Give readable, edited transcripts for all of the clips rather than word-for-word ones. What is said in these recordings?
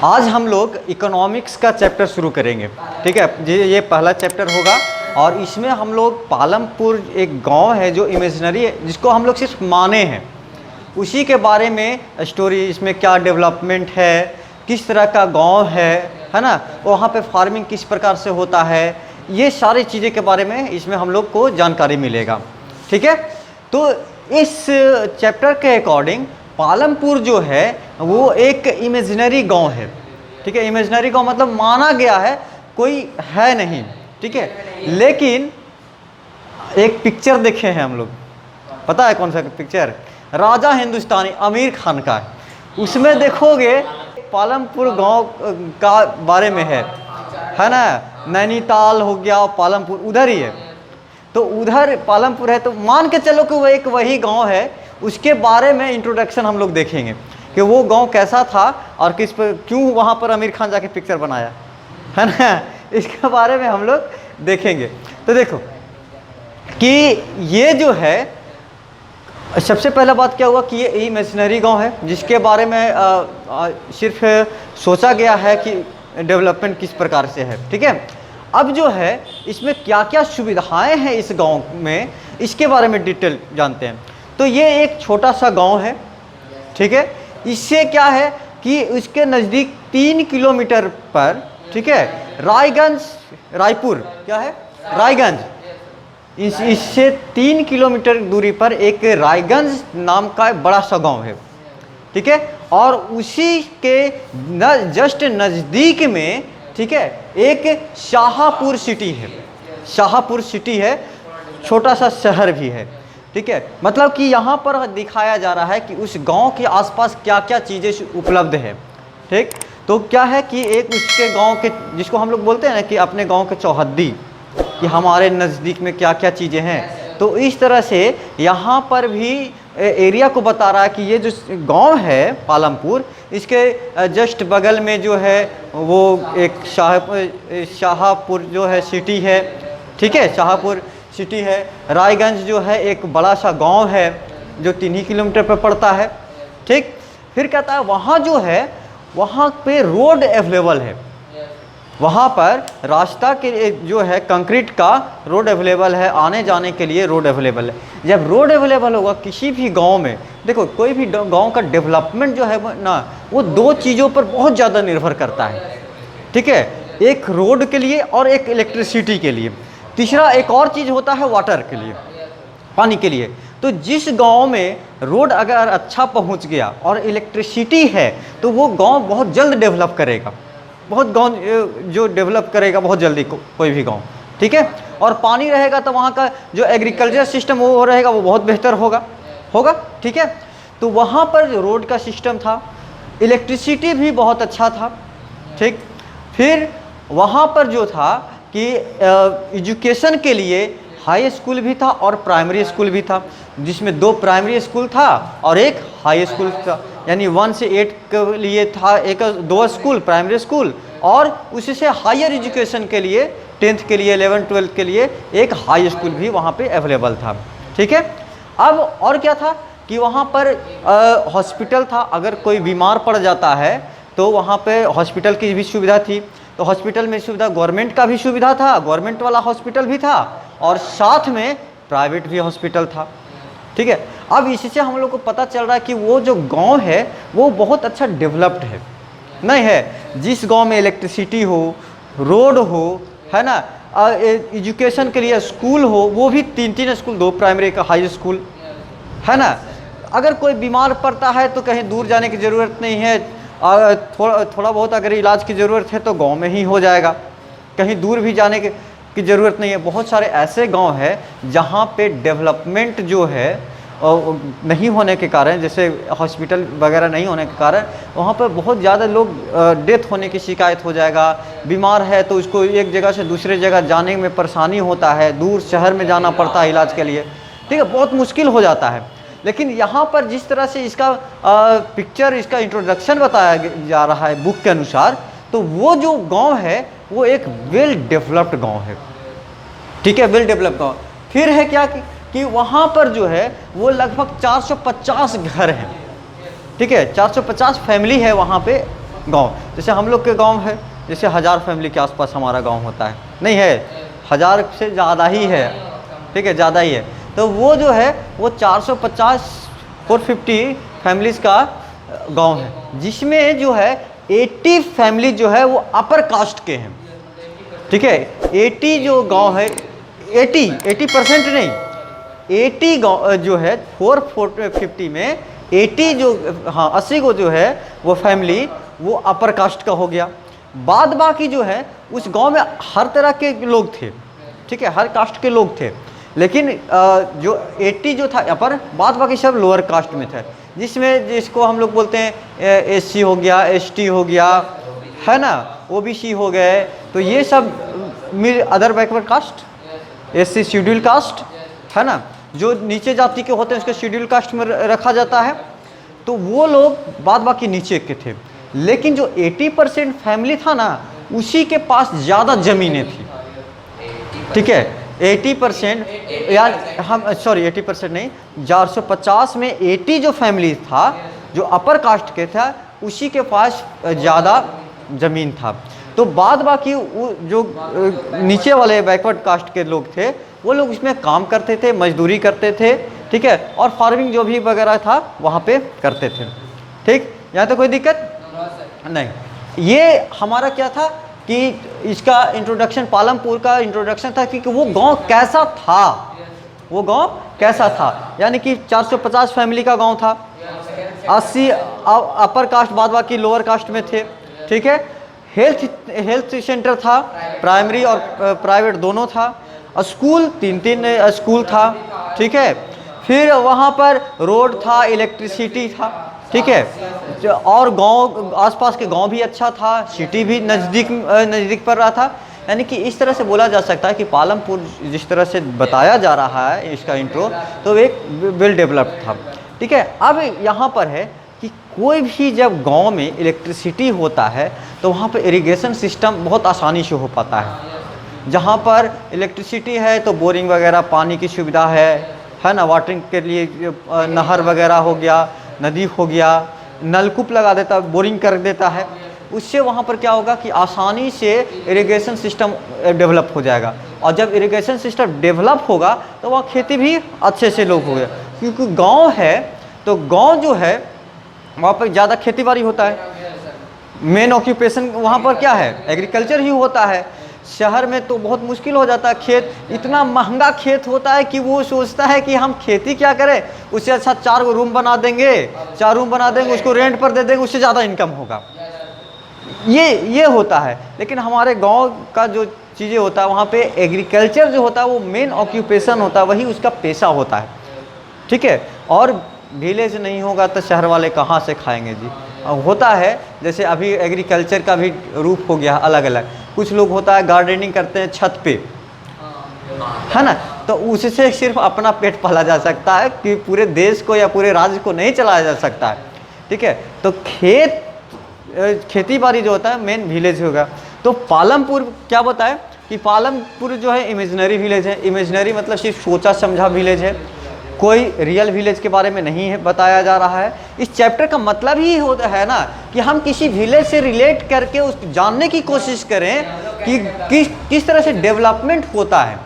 आज हम लोग इकोनॉमिक्स का चैप्टर शुरू करेंगे। ठीक है, ये पहला चैप्टर होगा और इसमें हम लोग पालमपुर एक गांव है जो इमेजिनरी है, जिसको हम लोग सिर्फ माने हैं, उसी के बारे में स्टोरी, इसमें क्या डेवलपमेंट है, किस तरह का गांव है ना, वहाँ पे फार्मिंग किस प्रकार से होता है, ये सारी चीज़ें के बारे में इसमें हम लोग को जानकारी मिलेगा। ठीक है, तो इस चैप्टर के अकॉर्डिंग पालमपुर जो है वो एक इमेजिनरी गांव है। ठीक है, इमेजिनरी गांव मतलब माना गया है, कोई है नहीं। ठीक है, लेकिन एक पिक्चर देखे हैं हम लोग, पता है कौन सा पिक्चर? राजा हिंदुस्तानी आमिर खान का। उसमें देखोगे पालमपुर गांव का बारे में है ना, नैनीताल हो गया, पालमपुर उधर ही है, तो उधर पालमपुर है, तो मान के चलो कि वो एक वही गांव है। उसके बारे में इंट्रोडक्शन हम लोग देखेंगे कि वो गांव कैसा था और किस पर, क्यों वहाँ पर आमिर खान जाके पिक्चर बनाया, है ना, इसके बारे में हम लोग देखेंगे। तो देखो कि ये जो है, सबसे पहला बात क्या हुआ कि ये इमेजिनरी गांव है, जिसके बारे में सिर्फ सोचा गया है कि डेवलपमेंट किस प्रकार से है। ठीक है, अब जो है इसमें क्या क्या सुविधाएं हैं इस गांव में, इसके बारे में डिटेल जानते हैं। तो ये एक छोटा सा गांव है। ठीक है, इससे क्या है कि उसके नज़दीक 3 किलोमीटर पर, ठीक है, रायपुर क्या है, रायगंज, इससे 3 किलोमीटर दूरी पर एक रायगंज नाम का बड़ा सा गांव है। ठीक है, और उसी के जस्ट नज़दीक में, ठीक है, एक शाहपुर सिटी है। शाहपुर सिटी है, छोटा सा शहर भी है। ठीक है, मतलब कि यहाँ पर दिखाया जा रहा है कि उस गांव के आसपास क्या क्या चीज़ें उपलब्ध है। ठीक, तो क्या है कि एक उसके गांव के, जिसको हम लोग बोलते हैं ना कि अपने गांव के चौहद्दी, कि हमारे नज़दीक में क्या क्या चीज़ें हैं, तो इस तरह से यहाँ पर भी एरिया को बता रहा है कि ये जो गांव है पालमपुर, इसके जस्ट बगल में जो है वो एक शाहपुर जो है सिटी है। ठीक है, शाहपुर सिटी है। रायगंज जो है एक बड़ा सा गांव है जो 3 किलोमीटर पर पड़ता है। ठीक, फिर कहता है वहाँ जो है, वहाँ पे रोड अवेलेबल है, वहाँ पर रास्ता के जो है कंक्रीट का रोड अवेलेबल है, आने जाने के लिए रोड अवेलेबल है। जब रोड अवेलेबल होगा किसी भी गांव में, देखो कोई भी गांव का डेवलपमेंट जो है ना, वो 2 चीज़ों पर बहुत ज़्यादा निर्भर करता है। ठीक है, एक रोड के लिए और एक इलेक्ट्रिसिटी के लिए, तीसरा एक और चीज़ होता है वाटर के लिए, पानी के लिए। तो जिस गांव में रोड अगर अच्छा पहुंच गया और इलेक्ट्रिसिटी है, तो वो गांव बहुत जल्द डेवलप करेगा, बहुत गांव जो डेवलप करेगा बहुत जल्दी कोई भी गांव। ठीक है, और पानी रहेगा तो वहाँ का जो एग्रीकल्चर सिस्टम वो रहेगा, वो बहुत बेहतर होगा। ठीक है, तो वहाँ पर रोड का सिस्टम था, इलेक्ट्रिसिटी भी बहुत अच्छा था। ठीक, फिर वहाँ पर जो था कि एजुकेशन के लिए हाई स्कूल भी था और प्राइमरी स्कूल भी था, जिसमें 2 प्राइमरी स्कूल था और एक हाई स्कूल था, यानी 1 से 8 के लिए था एक 2 स्कूल प्राइमरी स्कूल, और उसी से हायर एजुकेशन के लिए 10th के लिए 11th 12th के लिए एक हाई स्कूल भी वहाँ पे अवेलेबल था। ठीक है, अब और क्या था कि वहाँ पर हॉस्पिटल था, अगर कोई बीमार पड़ जाता है तो वहाँ पे हॉस्पिटल की भी सुविधा थी। तो हॉस्पिटल में सुविधा, गवर्नमेंट का भी सुविधा था, गवर्नमेंट वाला हॉस्पिटल भी था और साथ में प्राइवेट भी हॉस्पिटल था। ठीक है, अब इससे हम लोग को पता चल रहा है कि वो जो गांव है वो बहुत अच्छा डेवलप्ड है, नहीं है। जिस गांव में इलेक्ट्रिसिटी हो, रोड हो, है ना, एजुकेशन के लिए स्कूल हो, वो भी 3 स्कूल, 2 प्राइमरी का हाई स्कूल, है ना। अगर कोई बीमार पड़ता है तो कहीं दूर जाने की ज़रूरत नहीं है, थोड़ा बहुत अगर इलाज की ज़रूरत है तो गांव में ही हो जाएगा, कहीं दूर भी जाने की ज़रूरत नहीं है। बहुत सारे ऐसे गांव हैं जहां पे डेवलपमेंट जो है नहीं होने के कारण, जैसे हॉस्पिटल वगैरह नहीं होने के कारण, वहाँ पर बहुत ज़्यादा लोग डेथ होने की शिकायत हो जाएगा। बीमार है तो उसको एक जगह से दूसरे जगह जाने में परेशानी होता है, दूर शहर में जाना पड़ता है इलाज के लिए। ठीक है, बहुत मुश्किल हो जाता है। लेकिन यहाँ पर जिस तरह से इसका पिक्चर, इसका इंट्रोडक्शन बताया जा रहा है बुक के अनुसार, तो वो जो गांव है वो एक वेल डेवलप्ड गांव है। ठीक है, वेल डेवलप्ड गांव। फिर है क्या कि वहाँ पर जो है वो लगभग 450 घर हैं। ठीक है, 450 फैमिली है वहाँ पे गांव। जैसे हम लोग के गांव है, जैसे 1000 फैमिली के आसपास हमारा गांव होता है, नहीं है 1000 से ज़्यादा ही है, ठीक है, ज़्यादा ही है। तो वो जो है वो 450 फैमिलीज़ का गांव है, जिसमें जो है 80 फैमिली जो है वो अपर कास्ट के हैं, ठीक है। 80 जो गांव है, 80% नहीं, 80 गाँव जो है 450 में 80 जो, हाँ 80 को जो है वो फैमिली वो अपर कास्ट का हो गया। बाद बाकी जो है उस गांव में हर तरह के लोग थे, ठीक है, हर कास्ट के लोग थे, लेकिन जो 80 जो था अपर, बाद बाकी सब लोअर कास्ट में थे, जिसको हम लोग बोलते हैं SC हो गया, ST हो गया, है ना, OBC हो गए। तो ये सब other backward caste, SC schedule caste, है ना, जो नीचे जाति के होते हैं उसको शेड्यूल कास्ट में रखा जाता है। तो वो लोग बाद बाकी नीचे के थे, लेकिन जो 80% फैमिली था ना, उसी के पास ज़्यादा ज़मीनें थी, ठीक है। 80% यार हम सॉरी 80% नहीं, 450 में 80 जो फैमिली था जो अपर कास्ट के था, उसी के पास ज़्यादा ज़मीन था। तो बाद बाकी जो नीचे वाले बैकवर्ड कास्ट के लोग थे, वो लोग इसमें काम करते थे, मजदूरी करते थे, ठीक है, और फार्मिंग जो भी वगैरह था वहाँ पे करते थे, ठीक। यहाँ तो कोई दिक्कत नहीं। ये हमारा क्या था कि इसका इंट्रोडक्शन, पालमपुर का इंट्रोडक्शन था कि वो गांव कैसा था, वो गांव कैसा था। यानी कि 450 फैमिली का गांव था, 80 अपर कास्ट बाद बाकी लोअर कास्ट में थे, ठीक है। हेल्थ सेंटर था, प्राइमरी और प्राइवेट दोनों था। स्कूल 3 स्कूल था, ठीक है। फिर वहाँ पर रोड था, इलेक्ट्रिसिटी था, ठीक है। और गांव, आसपास के गांव भी अच्छा था, सिटी भी नज़दीक पड़ रहा था। यानी कि इस तरह से बोला जा सकता है कि पालमपुर जिस तरह से बताया जा रहा है इसका इंट्रो, तो एक वेल डेवलप्ड था, ठीक है। अब यहाँ पर है कि कोई भी जब गांव में इलेक्ट्रिसिटी होता है तो वहाँ पर इरिगेशन सिस्टम बहुत आसानी से हो पाता है। जहाँ पर इलेक्ट्रिसिटी है तो बोरिंग वगैरह पानी की सुविधा है ना, वाटरिंग के लिए नहर वगैरह हो गया, नदी हो गया, नलकूप लगा देता है, बोरिंग कर देता है। उससे वहाँ पर क्या होगा कि आसानी से इरिगेशन सिस्टम डेवलप हो जाएगा, और जब इरिगेशन सिस्टम डेवलप होगा तो वहाँ खेती भी अच्छे से लोग हो गए। क्योंकि गांव है तो गांव जो है वहाँ पर ज़्यादा खेती बाड़ी होता है, मेन ऑक्यूपेशन वहाँ पर क्या है, एग्रीकल्चर ही होता है। शहर में तो बहुत मुश्किल हो जाता है, खेत इतना महंगा खेत होता है कि वो सोचता है कि हम खेती क्या करें, उससे अच्छा 4 रूम बना देंगे, 4 रूम बना देंगे, उसको रेंट पर दे देंगे, उससे ज़्यादा इनकम होगा। ये होता है। लेकिन हमारे गांव का जो चीज़ें होता है वहाँ पे एग्रीकल्चर जो होता है वो मेन ऑक्यूपेशन होता है, वही उसका पेशा होता है, ठीक है। और विलेज नहीं होगा तो शहर वाले कहाँ से खाएंगे जी। होता है जैसे अभी एग्रीकल्चर का भी रूप हो गया अलग अलग। कुछ लोग होता है गार्डनिंग करते हैं छत पे, है ना, तो उससे सिर्फ अपना पेट पाला जा सकता है, कि पूरे देश को या पूरे राज्य को नहीं चलाया जा सकता है, ठीक है। तो खेती बाड़ी जो होता है मेन विलेज होगा। तो पालमपुर क्या बताए कि पालमपुर जो है इमेजिनरी विलेज है। इमेजिनरी मतलब सिर्फ सोचा समझा विलेज है, कोई रियल विलेज के बारे में नहीं है बताया जा रहा है। इस चैप्टर का मतलब ही होता है ना कि हम किसी विलेज से रिलेट करके उस जानने की कोशिश करें कि किस तरह से डेवलपमेंट होता है,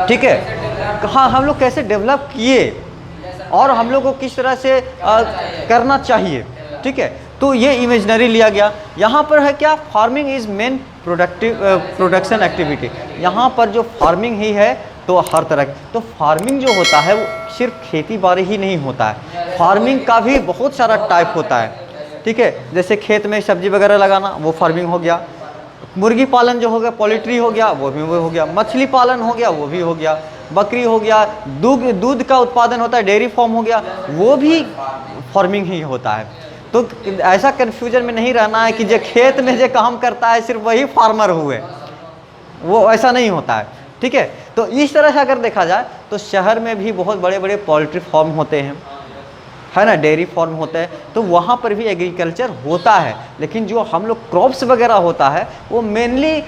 ठीक है। हाँ, हम लोग कैसे डेवलप किए और हम लोग को किस तरह से करना चाहिए, ठीक है। तो ये इमेजिनरी लिया गया। यहाँ पर है क्या, farming is main production activity. यहाँ पर जो फार्मिंग ही है तो हर तरह की, तो फार्मिंग जो होता है वो सिर्फ खेती बाड़ी ही नहीं होता है, फार्मिंग का भी बहुत सारा टाइप होता है, ठीक है। जैसे खेत में सब्जी वगैरह लगाना वो फार्मिंग हो गया, मुर्गी पालन जो हो गया, पोल्ट्री हो गया वो भी हो गया, मछली पालन हो गया वो भी हो गया, बकरी हो गया, दूध का उत्पादन होता है, डेयरी फार्म हो गया, वो भी फार्मिंग ही होता है। तो ऐसा कन्फ्यूजन में नहीं रहना है कि जो खेत में जो काम करता है सिर्फ वही फार्मर हुए, वो ऐसा नहीं होता है, ठीक है। तो इस तरह से अगर देखा जाए तो शहर में भी बहुत बड़े बड़े पोल्ट्री फार्म होते हैं, है ना, डेयरी फार्म होते हैं, तो वहाँ पर भी एग्रीकल्चर होता है। लेकिन जो हम लोग क्रॉप्स वगैरह होता है वो मेनली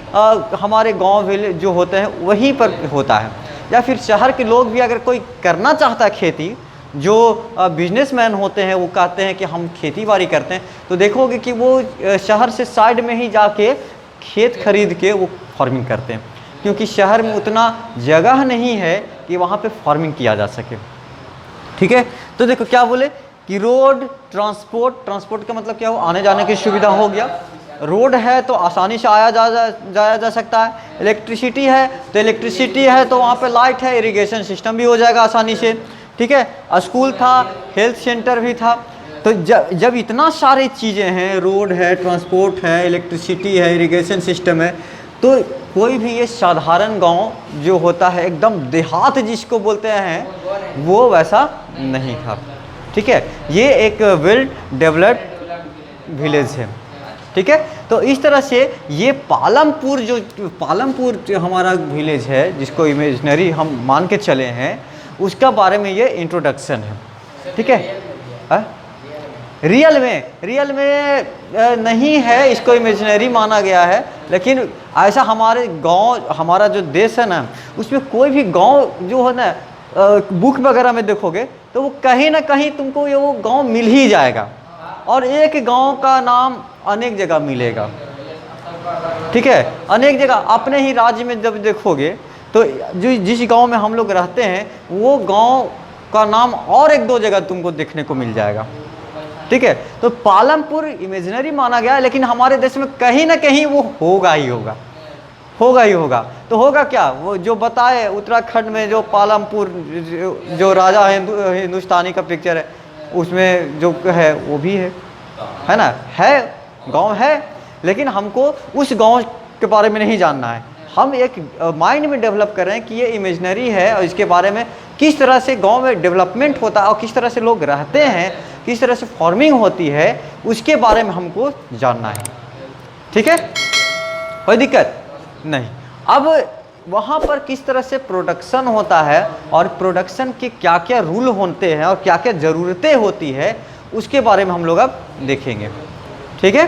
हमारे गांव विलेज जो होते हैं वहीं पर होता है। या फिर शहर के लोग भी अगर कोई करना चाहता है खेती, जो बिजनेसमैन होते हैं वो कहते हैं कि हम खेती बाड़ी करते हैं, तो देखोगे कि वो शहर से साइड में ही जाके खेत खरीद के वो फार्मिंग करते हैं, क्योंकि शहर में उतना जगह नहीं है कि वहाँ पे फार्मिंग किया जा सके। ठीक है, तो देखो क्या बोले कि रोड ट्रांसपोर्ट का मतलब क्या हो, आने जाने की सुविधा हो गया। रोड है तो आसानी से जाया जा सकता है। इलेक्ट्रिसिटी है तो वहाँ पे लाइट है, इरिगेशन सिस्टम भी हो जाएगा आसानी से। ठीक है, स्कूल था, हेल्थ सेंटर भी था। तो जब इतना सारी चीज़ें हैं, रोड है, ट्रांसपोर्ट है, इलेक्ट्रिसिटी है, इरिगेशन सिस्टम है, तो कोई भी ये साधारण गांव जो होता है एकदम देहात जिसको बोलते हैं वो वैसा नहीं था। ठीक है, ये एक वेल डेवलप्ड विलेज है। ठीक है, तो इस तरह से ये पालमपुर जो हमारा विलेज है जिसको इमेजिनरी हम मान के चले हैं, उसका बारे में ये इंट्रोडक्शन है। ठीक है, रियल में नहीं है, इसको इमेजिनरी माना गया है, लेकिन ऐसा हमारे गांव, हमारा जो देश है ना, उसमें कोई भी गांव जो है ना, बुक वगैरह में देखोगे तो वो कहीं ना कहीं तुमको ये वो गांव मिल ही जाएगा, और एक गांव का नाम अनेक जगह मिलेगा। ठीक है, अनेक जगह अपने ही राज्य में जब देखोगे तो जिस गांव में हम लोग रहते हैं वो गांव का नाम और एक दो जगह तुमको देखने को मिल जाएगा। ठीक है, तो पालमपुर इमेजिनरी माना गया है, लेकिन हमारे देश में कहीं ना कहीं वो होगा ही होगा। तो होगा क्या, वो जो बताए उत्तराखंड में जो पालमपुर जो राजा हिंदुस्तानी का पिक्चर है उसमें जो है वो भी है ना, है गांव है, लेकिन हमको उस गांव के बारे में नहीं जानना है। हम एक माइंड में डेवलप कर रहे हैं कि ये इमेजिनरी है और इसके बारे में किस तरह से गांव में डेवलपमेंट होता है और किस तरह से लोग रहते हैं, किस तरह से फार्मिंग होती है, उसके बारे में हमको जानना है। ठीक है, कोई दिक्कत नहीं। अब वहाँ पर किस तरह से प्रोडक्शन होता है और प्रोडक्शन के क्या क्या रूल होते हैं और क्या क्या ज़रूरतें होती है, उसके बारे में हम लोग अब देखेंगे। ठीक है।